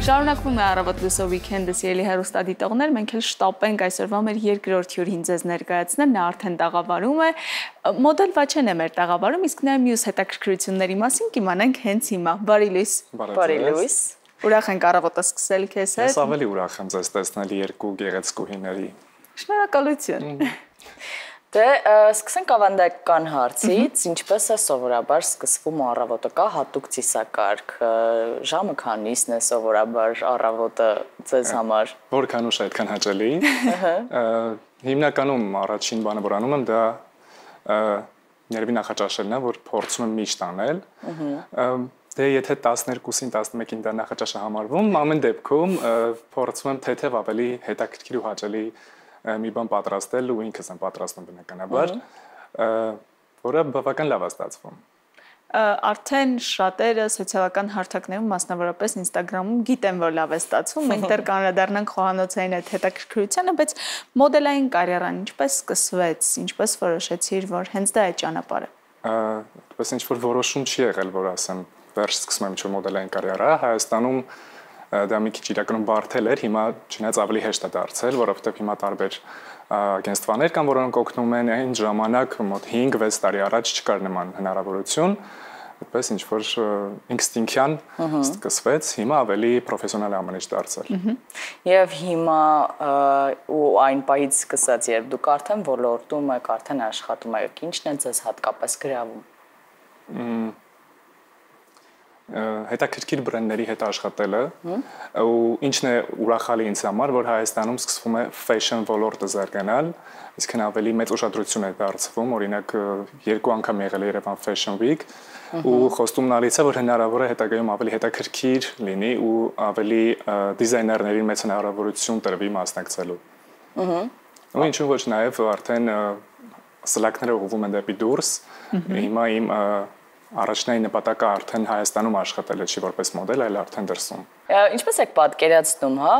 Շարունակվում է առավոտ լույսով վիքենդը, սիրելի հեռուստադիտողներ, մենք էլ շտապ ենք այսօրվա մեր երկրորդ հյուրին ձեզ ներկայացնել, նա արդեն տաղավարում է, մոդել Վաչեն է մեր տաղավարում, իսկ նաև մյուս հետաքրքրությունների մասին կիմանանք հենց հիմա։ Բարի լույս։ Բարի լույս։ Ուրախ ենք առավոտը սկսել քեզ հետ։ Ես ավելի ուրախ եմ ձեզ տեսնել երկու գեղեցկուհիների։ Շնորհակալություն։ Դե սկսենք ավանդական հարցից, ինչպես է սովորաբար սկսվում առավոտը, կա հատուկ ծիսակարգ, ժամը քանիսն է սովորաբար առավոտը ձեզ համար։ Որքան ուշ այդքան հաճելի։ Հիմնականում առաջին բանը որ անում եմ դա ներվի նախաճաշելն է, որ փորձում եմ միշտ անել։ Դե եթե 12-ին 11-ին դա նախաճաշը համարվում, ամեն դեպքում փորձում եմ թեթև ավելի հետաքրքիր ու հաճելի մի բան պատրաստել ու ինքս եմ պատրաստում բնականաբար, որը բավական լավ է ստացվում։ Արդեն շատերը սոցիալական հարթակներում, մասնավորապես Instagram-ում գիտեն, որ լավ է ստացվում, մենք դեռ կանրադառնանք խոհանոցային այդ հետաքրքրությանը, բայց մոդելային կարիերան ինչպես սկսվեց, ինչպես որոշեցիր, որ հենց դա է ճանապարհը։ Այդպես ինչ որ որոշում չի եղել, որ ասեմ, վերջ սկսում եմ ինչ-որ մոդելային կարիերա, Հայաստանում դա մի քիչ իրականում բարդ էր, հիմա չնայած ավելի հեշտ է դարձել, որովհետև հիմա տարբեր агентствաներ կան, որոնք օգնում են, այն ժամանակ մոտ 5-6 տարի առաջ չկար նման հնարավորություն, այդպես ինչ որ ինստինկտյան սկսվեց, հիմա ավելի պրոֆեսիոնալ է ամեն ինչ դարձել։ Եվ հիմա ու այն պահից սկսած, երբ դուք արդեն ոլորտում եք, արդեն աշխատում եք, ինչն է ձեզ հատկապես գրավում։ Հետաքրքիր բրենդների հետ աշխատելը ու ինչն է ուրախալի ինձ համար, որ Հայաստանում սկսվում է fashion ոլորտը զարգանալ, իսկ ավելի մեծ ուշադրություն է դարձվում, օրինակ 2 անգամ եղել է Երևան Fashion Week ու խոստումն ալից է, որ հնարավոր է հետագայում ավելի հետաքրքիր լինի ու ավելի դիզայներներին մեծ հնարավորություն տրվի մասնակցելու։ Ու ինչու ոչ նաև արդեն սլակները ուղղվում են դեպի դուրս, հիմա իմ առաջնային նպատակը արդեն Հայաստանում աշխատելը չի որպես մոդել, այլ արդեն դրսում։ Ինչպես եք պատկերացնում, հա,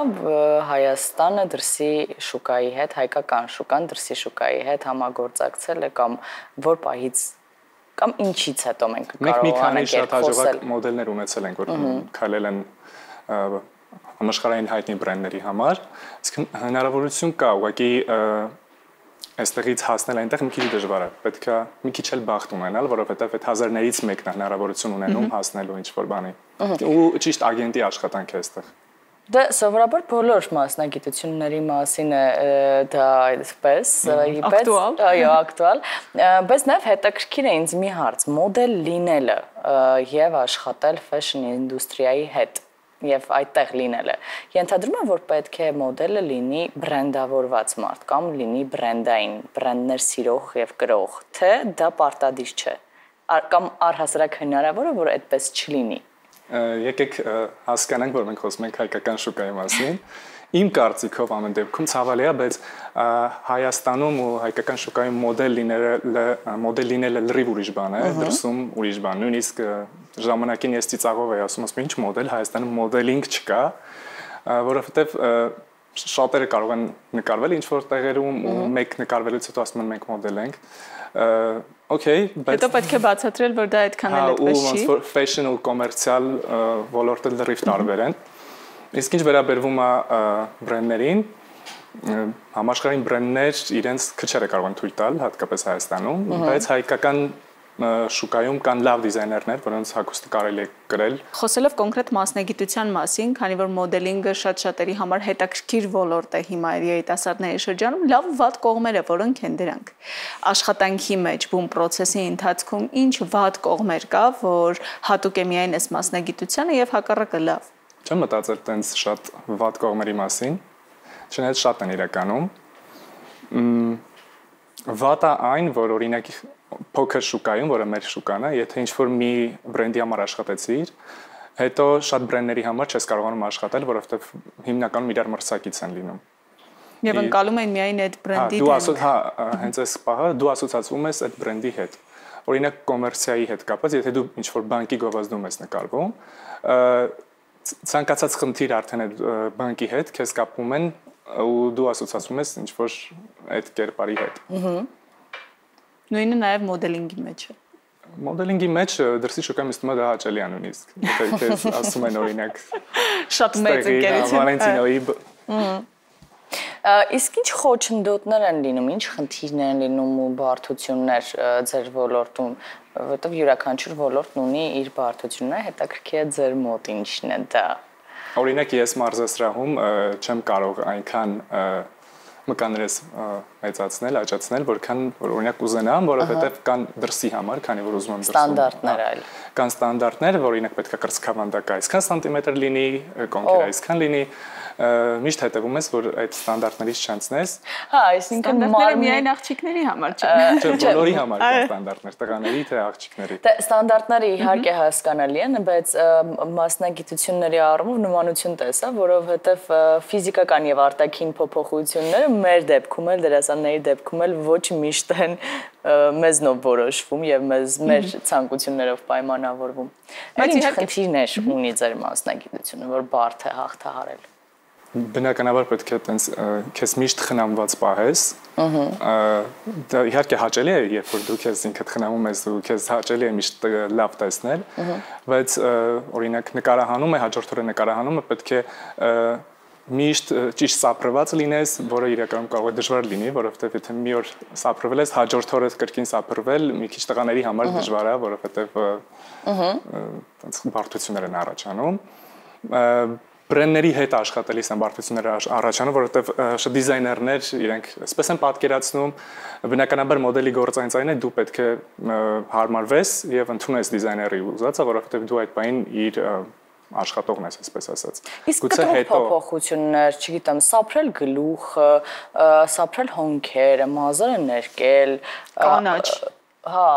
Հայաստանը դրսի շուկայի հետ, հայկական շուկան դրսի շուկայի հետ համագործակցել է կամ որ պահից կամ ինչից հետո մենք կարող ենք շատ հաջողակ մոդելներ ունեցել ենք, որ քայլել են համաշխարհային հայտնի բրենդների համար, իսկ հնարավորություն կա, ուղղակի այստեղից հասնել այնտեղ մի քիչ դժվար է, պետք է մի քիչ էլ բախտ ունենալ, որովհետև այդ հազարներից մեկն է հնարավորություն ունենում հասնելու ինչ-որ բանի։ Ու ճիշտ ագենտի աշխատանք է այստեղ։ Դա սովորաբար բոլոր մասնագիտությունների մասին է դա այդպես, ակտուալ։ Այո, ակտուալ, բայց նաև հետաքրքիր է ինձ մի հարց, մոդել լինելը եւ աշխատել fashion ինդուստրիայի հետ եւ այդտեղ լինելը։ Ենթադրում եմ, որ պետք է մոդելը լինի բրենդավորված մարդ կամ լինի բրենդային, բրենդներ սիրող եւ կրող, թե դա պարտադիր չէ։ Կամ առհասարակ հնարավոր է, որ այդպես չլինի։ Եկեք հասկանանք, որ մենք խոսում ենք հայկական շուկայի մասին։ Իմ կարծիքով ամեն դեպքում ցավալի է, բայց Հայաստանում ու հայկական շուկայում մոդել լինելը լրիվ ուրիշ բան է, դրսում ուրիշ բան։ Նույնիսկ ժամանակին ես ծիծաղով էի ասում, ինչ մոդել, Հայաստանում մոդելինգ չկա, որովհետև շատերը կարող են նկարվել ինչ-որ տեղերում ու մեկ նկարվելուց հետո ասում են մենք մոդել ենք։ Okay, բայց հետո պետք է բացատրել, որ դա այդքան էլ այդպես չի։ Ու fashion ու կոմերցիալ ոլորտը լրիվ տարբեր են։ Իսկ ինչ վերաբերվում է բրենդներին, համաշխարհային բրենդներ իրենց քչերը կարող են թույլ տալ, հատկապես Հայաստանում, բայց հայկական շուկայում կան լավ դիզայներներ, որոնց հագուստը կարելի է կրել։ Խոսելով կոնկրետ մասնագիտության մասին, քանի որ մոդելինգը շատ-շատերի համար հետաքրքիր ոլորտ է հիմա երիտասարդների շրջանում, լավ ու վատ կողմերը որոնք են դրանք։ Աշխատանքի մեջ, բում process-ի ընթացքում ինչ վատ կողմեր կա, որ հատուկ է միայն այս մասնագիտությանը եւ հակառակը լավ։ Չեմ մտածել տենց շատ վատ կողմերի մասին, չնայած շատ են իրականում։ Վատը այն, որ օրինակ փոքր շուկայում, որը մեր շուկան է, եթե ինչ-որ մի բրենդի համար աշխատեցիր, հետո շատ բրենդների համար չես կարողանում աշխատել, որովհետև հիմնականում իրար մրցակից են լինում։ Եվ ընկալում են միայն այդ բրենդի դեմ։ Հենց այս պահը դու ասոցացվում ես այդ բրենդի հետ։ Օրինակ կոմերցիայի հետ կապված, եթե դու ինչ-որ բանկի գովազդում ես նկարվում, ցանկացած խնդիր արդեն այդ բանկի հետ քեզ կապում են ու դու ասոցացվում ես ինչ-որ այդ կերպարի հետ։ Նույնը նաև մոդելինգի մեջ է։ Մոդելինգի մեջ դրսի շուկայում իստում է դա հաճելի է նույնիսկ։ Եթե ասում են օրինակ շատ մեծ ընկերություն։ Վալենտինոյի Իսկ ինչ խոչընդոտներ են լինում, ինչ խնդիրներ են լինում ու բարդություններ ձեր ոլորտում, որովհետև յուրաքանչյուր ոլորտն ունի իր բարդությունները, հետաքրքիր է ձեր մոտ ինչն է դա։ Օրինակ ես մարզասրահում չեմ կարող այնքան մկաններս մեծացնել, աճացնել, որքան օրինակ կուզենամ, որովհետև կան դրսի համար, քանի որ ուզում եմ դրսում։ Ստանդարտներ այլ։ Կան ստանդարտներ, որ օրինակ պետք է կրծքավանդակը այսքան սանտիմետր լինի, կոնկերը այսքան լինի, միշտ հետևում ես, որ այդ ստանդարտներից չանցնես։ Հա, այսինքն մարմինը միայն աղջիկների համար չէ։ Չէ, բոլորի համար կան ստանդարտներ, տղաների թե աղջիկների։ Դե ստանդարտները իհարկե հասկանալի են, բայց մասնագիտությունների առումով նմանություն տեսա, որովհետև ֆիզիկական եւ արտաքին փոփոխությունները մեր դեպքում էլ դերասանների դեպքում էլ ոչ միշտ են մեզնով որոշվում եւ մեր ցանկություններով պայմանավորվում։ Բայց ինչ խնդիրներ ունի ձեր մասնագիտությունը, որ բարդ է հաղթահարել։ Բնականաբար պետք է տենց քեզ միշտ խնամված պահես։ Դա իհարկե հաճելի է, երբ որ դու քեզ ինքդ խնամում ես, ու քեզ հաճելի է միշտ լավ տեսնել, բայց օրինակ նկարահանումը, հաջորդ օրը նկարահանումը պետք է միշտ ճիշտ սափրված լինես, որը իրականում կարող է դժվար լինի, որովհետև եթե մի օր սափրվել ես, հաջորդ օրը կրկին սափրվել մի քիչ տղաների համար դժվար է, որովհետև տենց բարդություններ են առաջանում։ Բրենդների հետ աշխատելիս են բարդությունները առաջանում, որովհետև շատ դիզայներներ իրենք այսպես են պատկերացնում, բնականաբար մոդելի գործը այն է, դու պետք է հարմարվես եւ ընդունես դիզայների ուզածը, որովհետև դու այդ բանին իր աշխատողն ես, այսպես ասած։ Իսկ կտրուկ փոփոխություններ, չգիտեմ, սափրել գլուխը, սափրել հոնքերը, մազերը ներկել, կանաչ հա,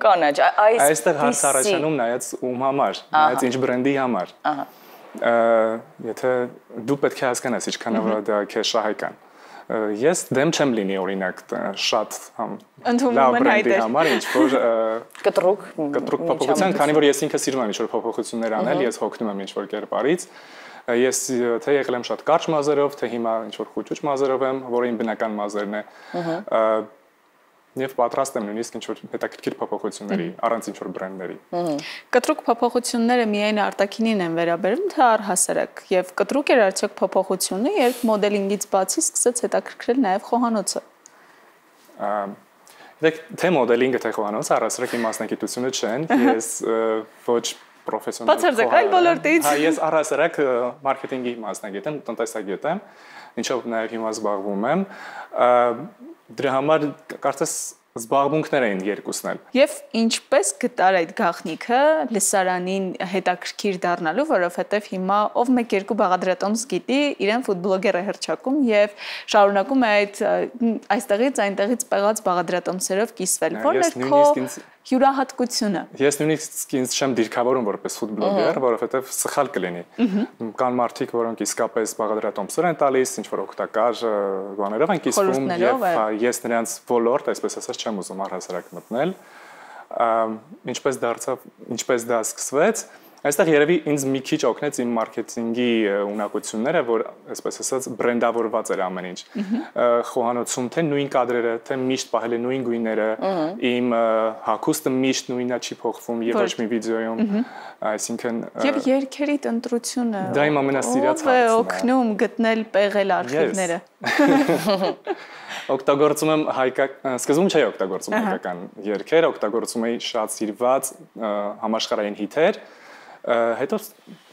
կանաչ, այստեղ հարց առաջանում նայած ում համար, նայած ինչ բրենդի համար։ Ահա Եթե դու պետք է հասկանաս ինչքան է դա քեզ շահեկան։ Ես դեմ չեմ լինի օրինակ շատ լավ բրենդի համար, ինչ որ կտրուկ փոփոխության, քանի որ ես ինքս սիրում եմ ինչ որ փոփոխություններ անել, ես հոգնում եմ ինչ որ կերպարից։ Ես թե եղել եմ շատ կարճ մազերով, թե հիմա ինչ որ խուճուճ մազերով եմ, որը իմ բնական մազերն է։ Եվ պատրաստ եմ նույնիսկ ինչ որ հետաքրքիր փոփոխությունների, առանց ինչ որ բրենդների։ Կտրուկ փոփոխությունները միայն արտաքինին են վերաբերում, թե առհասարակ, եւ կտրուկ էր արդյոք փոփոխությունը, երբ մոդելինգից բացի սկսեց հետաքրքրել նաեւ խոհանոցը։ Դեք թե մոդելինգը, թե խոհանոցը առհասարակ իմ մասնագիտությունը չեն, ես ոչ պրոֆեսիոնալ։ Բացարձակ այլ ոլորտից։ Հա, ես առհասարակ մարքեթինգի մասնագետ եմ, տնտեսագետ եմ, ինչով նաեւ հիմա զբաղվում եմ։ Դրա համար կարծես զբաղմունքներ էին երկուսն էլ։ Եվ ինչպես գտար այդ գաղտնիքը լսարանին հետաքրքիր դառնալու, որովհետև հիմա ով 1-2 բաղադրատոմս գիտի, իրեն ֆուդբլոգեր է հրճակում եւ շարունակում է այդ այստեղից այնտեղից պեղած բաղադրատոմսերով կիսվել, որն է քո յուրահատկությունը։ Ես նույնիսկ ինձ չեմ դիրքավորում որպես ֆուդբլոգեր, որովհետև սխալ կլինի։ Կան մարդիկ, որոնք իսկապես բաղադրատոմսեր են տալիս, ինչ որ օգտակար բաներով են կիսվում եւ ես նրանց ոլորտ, այսպես ասած, չեմ ուզում առհասարակ մտնել։ Ինչպես դա սկսվեց, այստեղ երևի ինձ մի քիչ օգնեց իմ մարքեթինգի ունակությունները, որ այսպես ասած բրենդավորված էր ամեն ինչ։ Խոհանոցում թե նույն կադրերը, թե միշտ պահել են նույն գույները, իմ հագուստը միշտ նույնն է, չի փոխվում եւ ոչ մի վիդեոյում, այսինքն եւ երգերիդ ընտրությունը։ Դա իմ ամենասիրած հարցն է։ Օգնում գտնել պեղել արխիվները։ Օգտագործում եմ սկզբում չէի օգտագործում հայկական երգեր, օգտագործում էի շատ սիրված համաշխարհային հիթեր, հետո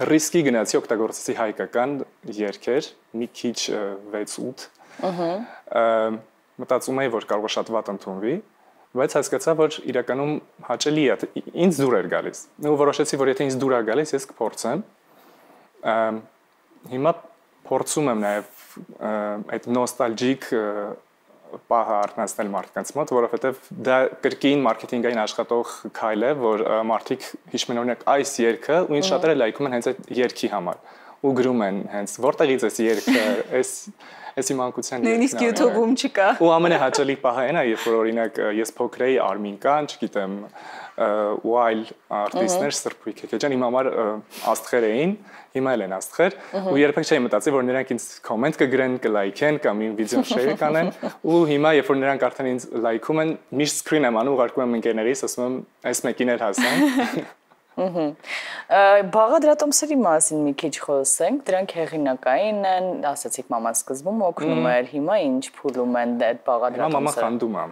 ռիսկի գնացի օգտագործեցի հայկական երգեր, մի քիչ 6-8, մտածում էի, որ կարող է շատ վատ ընդունվի, բայց հասկացա, որ իրականում հաճելի է, ինձ դուր էր գալիս, ու որոշեցի, որ եթե ինձ դուր է գալիս, ես կփորձեմ, հիմա փորձում եմ նաև այդ նոստալջիկ պահը արտնասնել մարդկանց մոտ, որովհետև դա կրկին մարքեթինգային աշխատող քայլ է, որ մարդիկ հիշում են օրինակ այս երգը ու ինձ շատերը լայքում են հենց այդ երգի համար։ ու գրում են հենց որտեղից էս երգը, էս իմանկության երգն է։ Նույնիսկ YouTube-ում չկա։ Ու ամենահաճելի պահը այն է, երբ որ օրինակ ես փոքր էի, Արմինկան, չգիտեմ, ու այլ արտիստներ Սրբույթ Քեքեջան իմ համար աստղեր էին, հիմա էլ են աստղեր, ու երբեք չէի մտածի, որ նրանք ինձ կոմենտ կգրեն, կլայքեն կամ իմ վիդեոն շեյր կանեն, ու հիմա երբ որ նրանք արդեն ինձ լայքում են, միշտ սկրին եմ անում, ուղարկում եմ ընկերներիս, ասում եմ, այս մեկին էլ հասան։ Բաղադրատոմսերի մասին մի քիչ խոսենք, դրանք հեղինակային են, ասացիք մաման սկզբում օգնում էր, հիմա ինչ փուլում են այդ բաղադրատոմսերը։ Մամա խանդում է։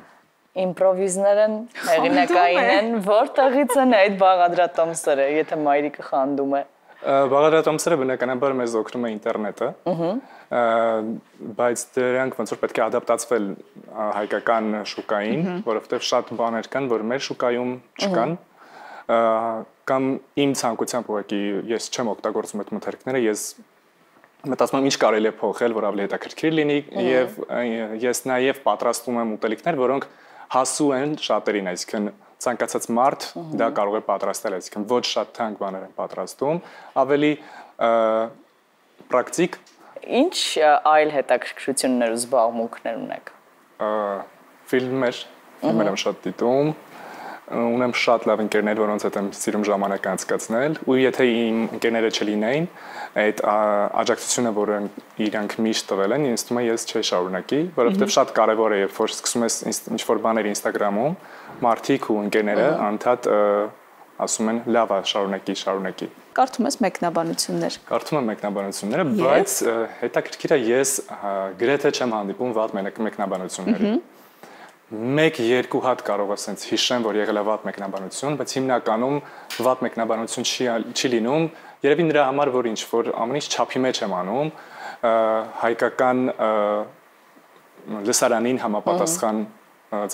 Իմպրովիզներ են, հեղինակային են, որտեղից են այդ բաղադրատոմսերը, եթե մայրիկը խանդում է։ Բաղադրատոմսերը բնականաբար մեզ օգնում է ինտերնետը, բայց դրանք ոնց որ պետք է ադապտացվել հայկական շուկային, որովհետև շատ բաներ կան, որ մեր շուկայում չկան, կամ իմ ցանկությամբ ուղղակի ես չեմ օգտագործում այդ մթերքները, ես մտածում եմ ինչ կարելի է փոխել, որ ավելի հետաքրքիր լինի, եւ ես նաեւ պատրաստում եմ ուտելիքներ, որոնք հասու են շատերին, այսինքն ցանկացած մարդ դա կարող է պատրաստել, այսինքն ոչ շատ թանկ բաներ են պատրաստում, ավելի պրակտիկ։ Ինչ այլ հետաքրքրություններ ու զբաղմունքներ ունեք։ Ֆիլմեր եմ շատ դիտում, ունեմ շատ լավ ընկերներ, որոնց հետ եմ սիրում ժամանակ անցկացնել, ու եթե իմ ընկերները չլինեին, այդ աջակցությունը, որը իրանք միշտ տվել են, ինձ թվում է ես չէի շարունակի, որովհետև շատ կարևոր է, երբ որ սկսում ես ինչ-որ բաներ Instagram-ում, մարդիկ ու ընկերները անդադ ասում են լավ է, շարունակի։ Կարդում ես մեկնաբանություններ։ Կարդում եմ մեկնաբանությունները, բայց հետաքրքիր է ես գրեթե չեմ հանդիպում վատ մեկնաբանությունների։ 1-2 հատ կարող է ասենց հիշեմ, որ եղել է վատ մեկնաբանություն, բայց հիմնականում վատ մեկնաբանություն չի լինում, երևի նրա համար, որ ինչ որ ամեն ինչ չափի մեջ եմ անում, հայկական լսարանին համապատասխան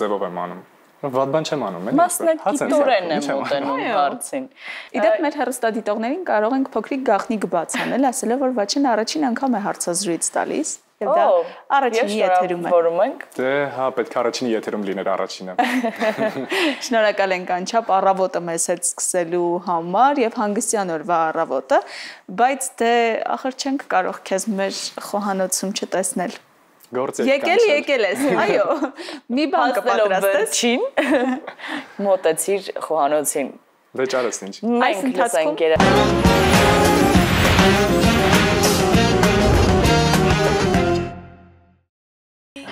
ձևով եմ անում։ Վատ բան չեմ անում, էլի։ Մասնակիտորեն եմ մոտենում հարցին։ Իդեպ մեր հեռուստադիտողներին կարող ենք փոքրիկ գաղտնիք բացանել, ասելով որ Վաչեն առաջին անգամ է հարցազրույց տալիս։ Եվ դա առաջինի եթերում է։ Որում ենք։ Դե հա, պետք է առաջինի եթերում լիներ առաջինը։ Շնորհակալ ենք անչափ առավոտը մեզ հետ սկսելու համար եւ հանգստյան օրվա առավոտը, բայց դե ախր չենք կարող քեզ մեր խոհանոցում չտեսնել։ Եկել ես, այո։ Մի բան կպատրաստես։ Մոտեցիր խոհանոցին։ Դե ճարես ինչ։ Այս ընթացքում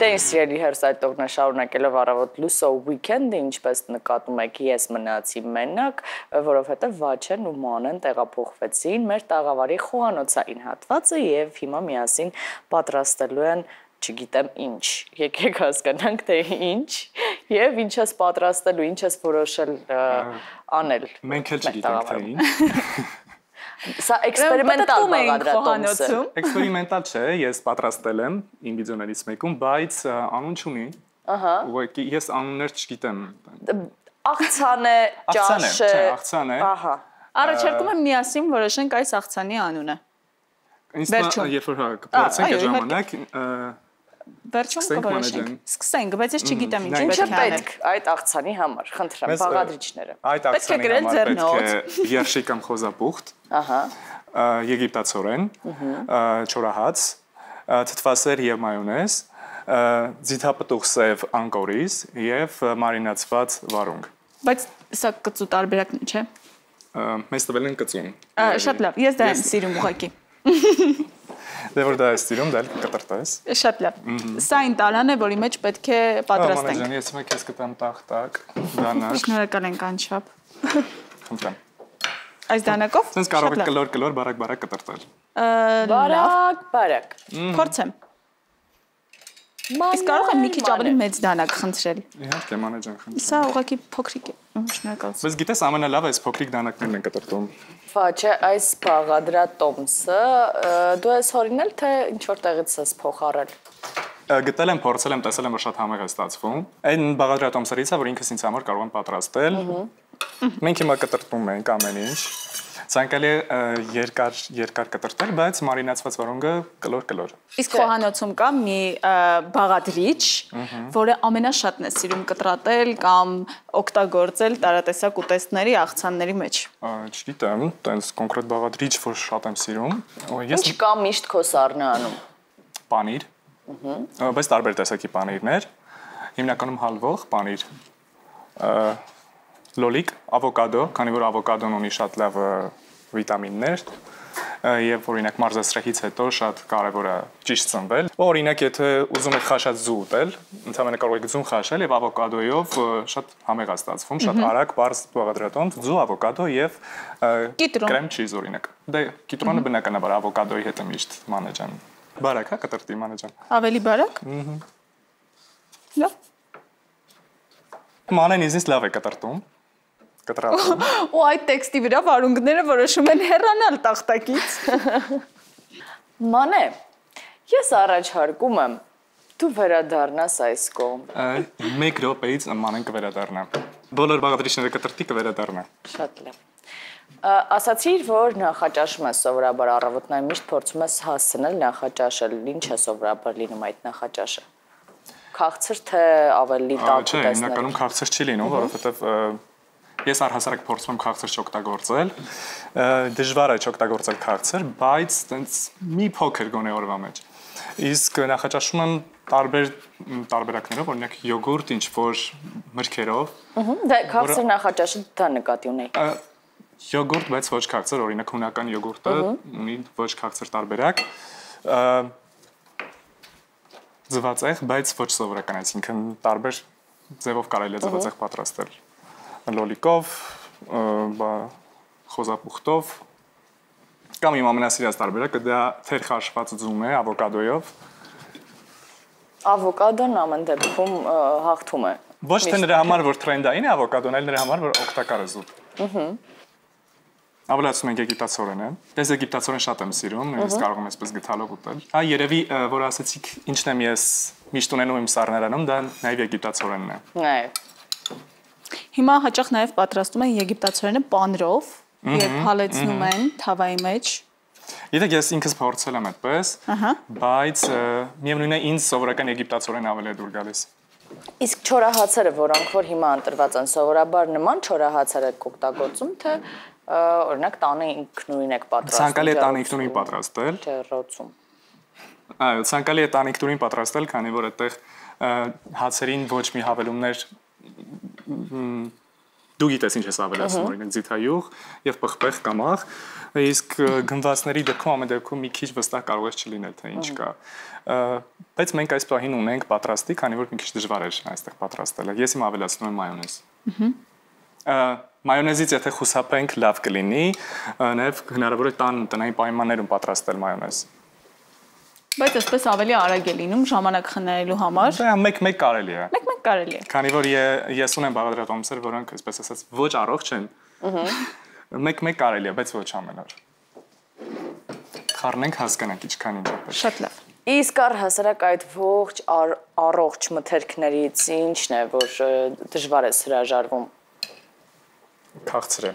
Դե սիրելի հերսայտողներ շարունակելով առավոտ լուսո weekend-ը, ինչպես նկատում եք, ես մնացի մենակ, որովհետև Վաչեն ու Մանեն տեղափոխվեցին մեր տաղավարի խոհանոցային հատվածը եւ հիմա միասին պատրաստելու են չգիտեմ ինչ, եկեք հասկանանք թե ինչ եւ ինչ ես պատրաստելու, ինչ ես որոշել անել։ Մենք էլ չգիտենք թե ինչ։ Սա էքսպերիմենտալ բաղադրատոմս է։ Էքսպերիմենտալ չէ, ես պատրաստել եմ իմ վիդեոներից մեկում, բայց անուն չունի։ Ահա։ Ուղղակի ես անուններ չգիտեմ։ Աղցան է, ճաշ է։ Չէ, աղցան է։ Ահա։ Առաջարկում եմ միասին որոշենք այս աղցանի անունը։ Ինձ երբ որ կփորձենք այդ ժամանակ Վերջում կորոշենք։ Սկսենք, բայց ես չգիտեմ ինչ պետք է պետք այդ աղցանի համար, խնդրեմ, բաղադրիչները։ Այդ աղցանի համար պետք է երշի կամ խոզապուխտ, ահա, եգիպտացորեն, չորահաց, թթվասեր եւ մայոնեզ, ձիթապտուղ սև անկորիզ եւ մարինացված վարունգ։ Բայց սա կծու տարբերակն չէ։ Մեզ տվել են կծուն։ Շատ լավ, ես դա եմ սիրում ուղղակի։ Դե որ դա է ստիրում, դա էլ կկտրտես։ Շատ լավ։ Սա այն տալան է, որի մեջ պետք է պատրաստենք։ Մանեջան, ես մեկ ես կտամ տախտակ, դանակ։ Շնորհակալ ենք անչափ։ Խնդրեմ։ Այս դանակով։ Սենց կարող եք կլոր, բարակ կտրտել։ Բարակ։ Փորձեմ։ Իսկ կարող եմ մի քիչ ավելի մեծ դանակ խնդրել։ Իհարկե, մանեջան, խնդրեմ։ Սա ուղղակի փոքրիկ է։ Շնորհակալություն։ Բայց գիտես, ամենալավը այս փոքրիկ դանակներն են կտրտում։ Վաչե, այս բաղադրատոմսը դու ես հորինել, թե ինչ որ տեղից ես փոխարել։ Գտել եմ, փորձել եմ, տեսել եմ, որ շատ համեղ է ստացվում։ Այն բաղադրատոմսերից է, որ ինքս ինձ համար կարող եմ պատրաստել։ Մենք հիմա կտրտում ենք ամեն ինչ։ Ցանկալի երկար կտրտել, բայց մարինացված վարունգը կլոր։ Իսկ խոհանոցում կա մի բաղադրիչ, որը ամենաշատն է սիրում կտրատել կամ օգտագործել տարատեսակ ուտեստների աղցանների մեջ։ Չգիտեմ, տենց կոնկրետ բաղադրիչ, որ շատ եմ սիրում։ Ինչ կա միշտ քո սառնանում։ Պանիր։ Բայց տարբեր տեսակի պանիրներ, հիմնականում հալվող պանիր։ Լոլիկ, ավոկադո, քանի որ ավոկադոն ունի շատ լավ վիտամիններ, եւ օրինակ մարզասրահից հետո շատ կարեւոր է ճիշտ ծնվել։ Օրինակ, եթե ուզում եք խաշած ձու ուտել, ընդհանրապես կարող եք ձուն խաշել եւ ավոկադոյով շատ համեղ է ստացվում, շատ արագ, բարձ բաղադրատոմս, ձու, ավոկադո եւ կրեմ չիզ օրինակ։ Դե կիտրոնը բնականաբար ավոկադոյի հետ է միշտ մանեջան։ Բարակ, հա, կտրտի մանեջան։ Ավելի բարակ։ Լավ։ Մանեն իզնից լավ է կտրտում։ Կտրատում։ Ու այդ տեքստի վրա վարունգները որոշում են հեռանալ տախտակից։ Մանե, ես առաջարկում եմ դու վերադառնաս այս կողմ։ 1 րոպեից մանեն կվերադառնա։ Բոլոր բաղադրիչները կտրտի կվերադառնա։ Շատ լավ։ Ասացիր, որ նախաճաշում ես սովորաբար առավոտնային միշտ փորձում ես հասցնել նախաճաշել։ Ինչ է սովորաբար լինում այդ նախաճաշը։ Քաղցր թե ավելի տաք ուտեստներ։ Չէ, հիմնականում քաղցր չի լինում, որովհետև ես առհասարակ փորձում եմ քաղցր չօգտագործել։ Դժվար է չօգտագործել քաղցր, բայց տենց մի փոքր գոնե օրվա մեջ։ Իսկ նախաճաշում եմ տարբերակներով, օրինակ յոգուրտ, ինչ որ մրգերով։ Դե քաղցր նախաճաշը դա նկատի ունեի։ Յոգուրտ, բայց ոչ քաղցր, օրինակ հունական յոգուրտը ունի ոչ քաղցր տարբերակ։ Ձվածեղ, բայց ոչ սովորական, այսինքն տարբեր ձևով կարելի է ձվածեղ պատրաստել։ Լոլիկով, խոզապուխտով, կամ իմ ամենասիրած տարբերակը դա թեր խաշված ձում է ավոկադոյով։ Ավոկադոն ամեն դեպքում հաղթում է։ Ոչ թե նրա համար, որ թրենդային է ավոկադոն, այլ նրա համար, որ օգտակար է զուտ։ Ավելացնում ենք եգիպտացորենը։ Ես եգիպտացորեն շատ եմ սիրում, նույնիսկ կարող եմ այսպես գթալով ուտել։ Երևի, որ ասացիք, ինչն եմ ես միշտ ունենում իմ սառներանում, դա նաև եգիպտացորենն է։ Նաև։ Հիմա հաճախ նաև պատրաստում են եգիպտացորենը պանրով, երբ հալեցնում են թավայի մեջ։ Գիտեք, ես ինքս փորձել եմ այդպես, բայց միևնույն է ինձ սովորական եգիպտացորեն ավելի է դուր գալիս։ Իսկ չորահացերը, որոնք որ հիմա ընտրված են, սովորաբար նման չորահացեր եք օգտագործում, թե օրինակ տանը ինքնուրույն եք պատրաստում։ Ցանկալի է տանը ինքնուրույն պատրաստել։ Ջեռոցում։ Այո, ցանկալի է տանը ինքնուրույն պատրաստել, քանի որ այդտեղ հացերին ոչ մի հավելումներ դու գիտես ինչ ես ավելացնում, օրինակ ձիթայուղ եւ պղպեղ կամ աղ, իսկ գնվածների դեպքում ամեն դեպքում մի քիչ վստահ կարող ես չլինել, թե ինչ կա։ Բայց մենք այս պահին ունենք պատրաստի, քանի որ մի քիչ դժվար է այստեղ պատրաստելը։ Ես իմ ավելացնում եմ մայոնեզ։ Մայոնեզից եթե խուսափենք, լավ կլինի, նաեւ հնարավոր է տնային պայմաններում պատրաստել մայոնեզ։ Բայց այսպես ավելի արագ է լինում ժամանակ խնայելու համար։ Դա մեկ կարելի է։ Մեկ կարելի է։ Քանի որ ես ունեմ բաղադրատոմսեր, որոնք այսպես ասած ոչ առողջ են։ Մեկ կարելի է, բայց ոչ ամեն օր։ Խառնենք հասկանանք ինչքան ինչ է պետք։ Շատ լավ։ Իսկ առհասարակ այդ ողջ առողջ մթերքներից ինչն է, որ դժվար է հրաժարվում։ Քաղցրը։